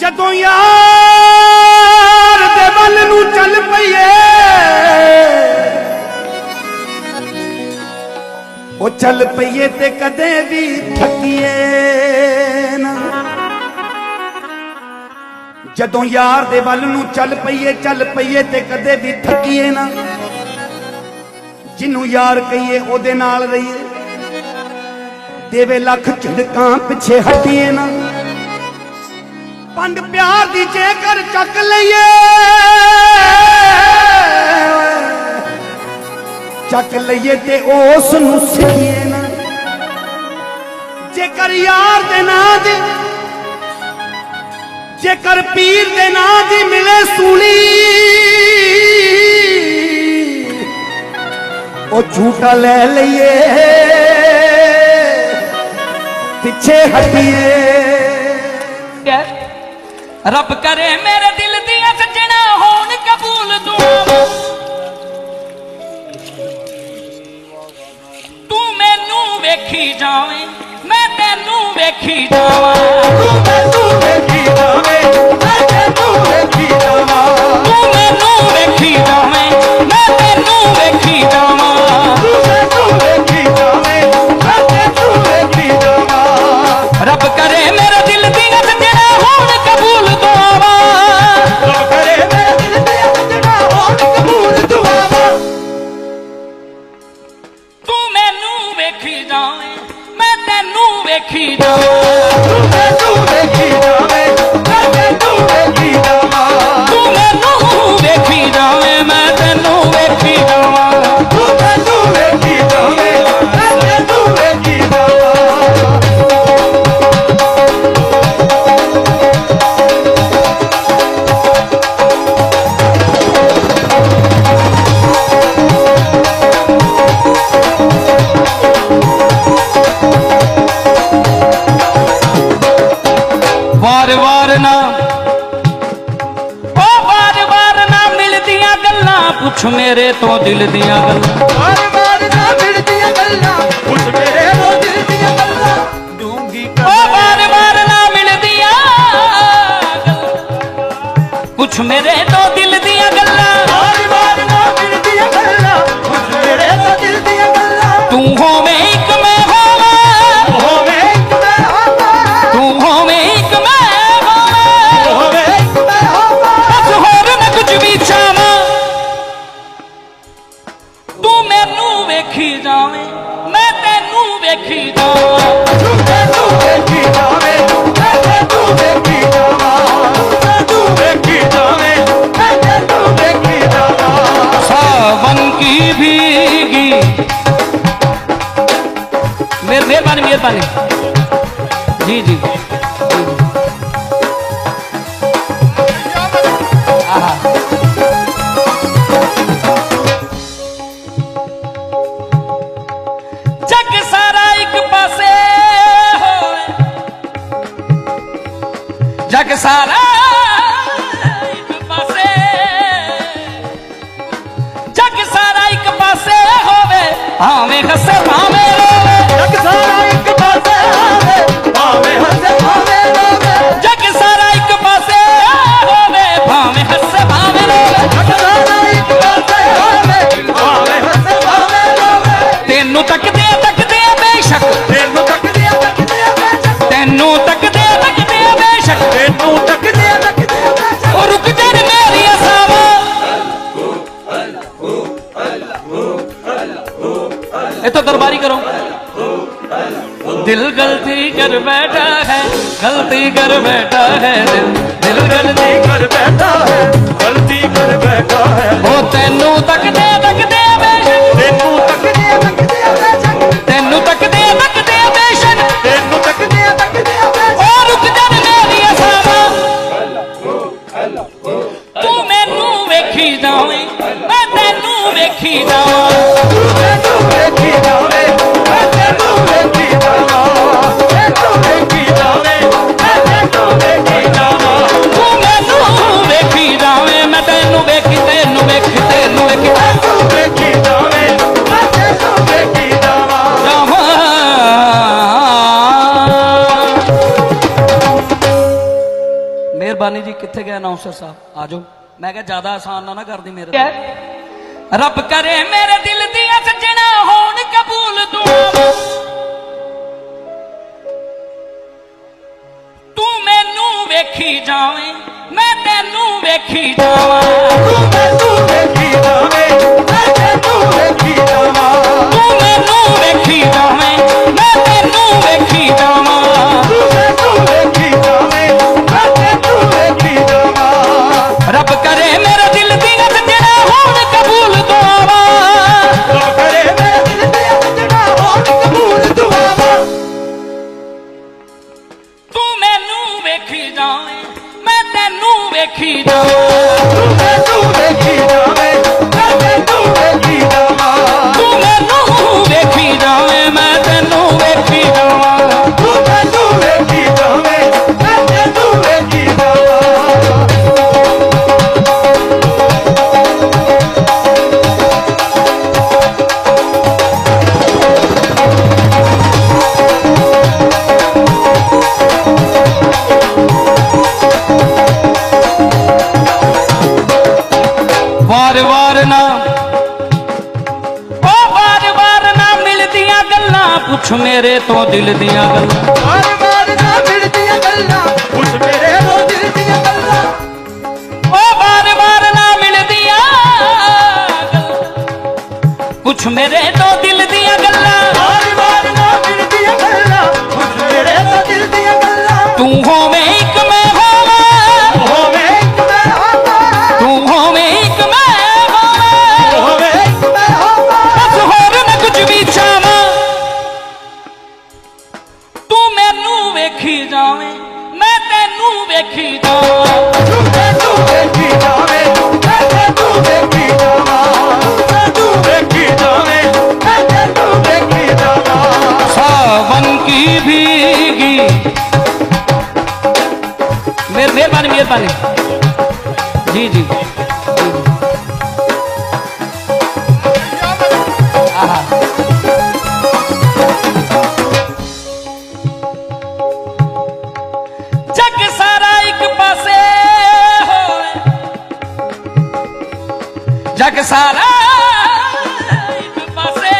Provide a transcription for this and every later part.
जदों यार दे वल नूं चल पईए ओ चल पईए ते कदे भी थकीए ना। जदों यार दे वल नूं चल पईए ते कदे भी थकीए ना। जिन्नू यार कहिए ओदे नाल रहिए देवे लख झिड़कां पिछे हटिए ना। पंड प्यार दी जेकर चक लईए ते उस नूं सिखिए ना। जेकर यार दे नां दी जेकर पीर दे नां दी मिले सूली ओ झूठा ले लईए पिछे हटिए। रब करे मेरे दिल दिया सजना होन कबूल दुआवां। तू मैनू वेखी जावे मैं तेनू वेखी जावां। तू मैनू वेखी जावे मैं तेनू वेखी जावां। तू मैनू वेखी जावे मैं तेनू वेखी जावां। तू मैनू वेखी जावे मैं तेनू वेखी जावां। रब करे मेरे दिल दिया सजना होन कबूल दुआवां। रब करे मेरे दिल दिया सजना होन कबूल दुआवां। तू मैनू वेखी जावे मैं तेनू वेखी जावां। तू मैनू वेखी जावे मैं तेनू वेखी जावां। तू मैनू वेखी जावे मैं तेनू वेखी जावां। तू मैनू वेखी जावे मैं तेनू वेखी जावां। वार वार ना ओ वार वार ना मिलदियां गल्लां पुछ मेरे तो दिल दियां गल्लां। वार वार ना मिलदियां गल्लां पुछ मेरे तो दिल दियां गल्लां। दूंगी ओ वार वार ना मिलदियां पुछ मेरे तो दिल दियां गल्लां। वार वार ना मिलदियां गल्लां पुछ मेरे तो दिल दियां गल्लां। तू होवे एक मैं होवे होवे एक मैं होवां। तू होवे एक मैं होवे एक मैं होवां। बस होर मैं कुछ भी चाहां। तू मैनू वेखी जावे मैं तेनू वेखी जावां। तू मैनू वेखी जावे मैं तेनू वेखी जावां। तू वेखी जावे मैं तेनू वेखी जावां। सावन की भीगी मेहरबानी मेहरबानी जी जी आहा। जग सारा एक पासे होए जग सारा एक पासे जग सारा एक पासे होवे भावे हसे भावे रोवे। जग सारा एक पासे होवे भावे हसे भावे रोवे। जग सारा एक पासे होवे भावे हसे भावे रोवे। जग सारा एक पासे होवे भावे हसे भावे रोवे। तेनू तकदे तकदे बेशक तेनू तकदे तकदे बेशक। तेनू तकदे तकदे बेशक तेनू तकदे तकदे बेशक। ओ रुक जा रे मेरी असावा। ये तो दरबारी करो। दिल गलती कर बैठा है गलती कर बैठा है दिल गलती कर बैठा है गलती कर बैठा है। ओ तेनू तकदे तकदे बेशक तेनू तकदे तकदे बेशक। तेनू तकदे तकदे बेशक तेनू तकदे तकदे बेशक। ओ रुक जा रे मेरी असावा। तू मैनू वेखी जावे मैं तेनू वेखी जावां। तू मैनू वेखी जावे मैं तेनू वेखी जावां। तेनू वेखी जावे मैं तेनू वेखी जावां। तू मैनू वेखी जावे मैं तेनू वेखी तेनू वेखी तेनू वेखी तेनू वेखी जावे मैं तेनू वेखी जावां। जावां। ਮਿਹਰਬਾਨੀ ਜੀ ਕਿੱਥੇ ਗਏ ਅਨਾਉਂਸਰ ਸਾਹਿਬ ਆ ਜਾਓ ਮੈਂ ਕਿਹਾ ਜ਼ਿਆਦਾ ਆਸਾਨ ਨਾ ਕਰਦੀ ਮੇਰੇ ਰੱਬ ਕਰੇ ਮੇਰੇ ਦਿਲ ਦੀਆਂ ਸੱਜਣਾ ਹੋਣ ਕਬੂਲ ਦੁਆਵਾਂ ਤੂੰ ਮੈਨੂੰ ਵੇਖੀ ਜਾਵੇਂ ਮੈਂ ਤੈਨੂੰ ਵੇਖੀ ਜਾਵਾਂ ਤੂੰ ਮੈਨੂੰ ਵੇਖੀ ਜਾਵੇਂ ਮੈਂ ਤੈਨੂੰ ਵੇਖੀ ਜਾਵਾਂ ਤੂੰ ਮੈਨੂੰ ਵੇਖੀ ਜਾਵੇਂ ਮੈਂ ਤੈਨੂੰ ਵੇਖੀ ਜਾਵਾਂ ਤੂੰ ਮੈਨੂੰ ਵੇਖੀ ਜਾਵੇਂ ਮੈਂ ਤੈਨੂੰ ਵੇਖੀ ਜਾਵਾਂ ਰੱਬ ਕਰੇ ਮੇਰੇ ਦਿਲ ਦੀਆਂ ਸੱਜਣਾ ਹੋਣ ਕਬੂਲ ਦੁਆਵਾਂ ਰੱਬ ਕਰੇ ਮੇਰੇ ਦਿਲ ਦੀਆਂ ਸੱਜਣਾ ਹੋਣ ਕਬੂਲ ਦੁਆਵਾਂ ਤੂੰ ਮੈਨੂੰ ਵੇਖੀ ਜਾਵੇਂ ਮੈਂ ਤੈਨੂੰ ਵੇਖੀ ਜਾਵਾਂ ਤੂੰ ਮੈਨੂੰ ਵੇਖੀ ਜਾਵੇਂ ਮੈਂ ਤੈਨੂੰ ਵੇਖੀ ਜਾਵਾਂ ਤੂੰ ਮੈਨੂੰ ਵੇਖੀ ਜਾਵੇਂ ਮੈਂ ਤੈਨੂੰ ਵੇਖੀ ਜਾਵਾਂ ਤੂੰ ਮੈਨੂੰ ਵੇਖੀ ਜਾਵੇਂ ਮੈਂ ਤੈਨੂੰ ਵੇਖੀ ਜਾਵਾਂ ਵਾਰ-ਵਾਰ ਨਾ ਮਿਲਦੀਆਂ ਗੱਲਾਂ ਪੁੱਛ ਮੇਰੇ ਤੋਂ ਦਿਲ ਦੀਆਂ ਗੱਲਾਂ ਵਾਰ-ਵਾਰ ਨਾ ਮਿਲਦੀਆਂ ਗੱਲਾਂ ਪੁੱਛ ਮੇਰੇ ਤੋਂ ਦਿਲ ਦੀਆਂ ਗੱਲਾਂ ਵਾਰ-ਵਾਰ ਨਾ ਮਿਲਦੀਆਂ ਗੱਲਾਂ ਪੁੱਛ ਮੇਰੇ ਤੋਂ ਦਿਲ ਦੀਆਂ ਗੱਲਾਂ ਵਾਰ-ਵਾਰ ਨਾ ਮਿਲਦੀਆਂ ਗੱਲਾਂ ਪੁੱਛ ਮੇਰੇ ਤੋਂ ਦਿਲ ਦੀਆਂ ਗੱਲਾਂ ਤੂੰ ਹੋਵੇਂ ਇੱਕ ਮੈਂ ਹੋਵਾਂ ਹੋਵੇ ਇੱਕ ਮੈਂ ਹੋਵਾਂ ਤੂੰ ਹੋਵੇਂ ਇੱਕ ਮੈਂ ਹੋਵਾਂ ਹੋਵੇ ਇੱਕ ਮੈਂ ਹੋਵਾਂ ਬਸ ਹੋਰ ਨਾ ਕੁਝ ਵੀ ਚਾਹਾਂ ਤੂੰ ਮੈਨੂੰ ਵੇਖੀ ਜਾਵੇਂ ਮੈਂ ਤੈਨੂੰ ਵੇਖੀ ਜਾਵਾਂ ਤੂੰ ਮੈਨੂੰ ਵੇਖੀ ਜਾਵੇਂ ਮੈਂ ਤੈਨੂੰ ਵੇਖੀ ਜਾਵਾਂ ਤੂੰ ਵੇਖੀ ਜਾਵੇਂ ਮੈਂ ਤੈਨੂੰ ਵੇਖੀ ਜਾਵਾਂ सावन की भीगी मेहरबानी मेहरबानी जी जी आहा। जग सारा एक पासे होए जग सारा एक पासे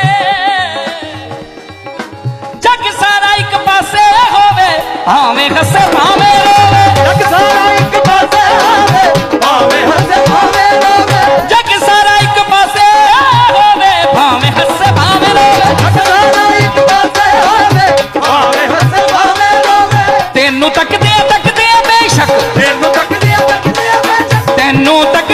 जग सारा एक पासे होवे भाਵੇਂ ਹੱਸੇ ਭਾਵੇਂ ਰੋਵੇ ਜਗ ਸਾਰਾ ਇੱਕ ਪਾਸੇ ਹੋਵੇ ਭਾਵੇਂ ਹੱਸੇ ਭਾਵੇਂ ਰੋਵੇ ਜਗ ਸਾਰਾ ਇੱਕ ਪਾਸੇ ਹੋਵੇ ਭਾਵੇਂ ਹੱਸੇ ਭਾਵੇਂ ਰੋਵੇ ਜਗ ਸਾਰਾ ਇੱਕ ਪਾਸੇ ਹੋਵੇ ਭਾਵੇਂ ਹੱਸੇ ਭਾਵੇਂ ਰੋਵੇ ਤੈਨੂੰ ਤੱਕਦੇ ਤੱਕਦੇ ਬੇਸ਼ੱਕ ਤੈਨੂੰ ਤੱਕਦੀਆਂ ਬੇਸ਼ੱਕ ਤੈਨੂੰ ਤੱਕ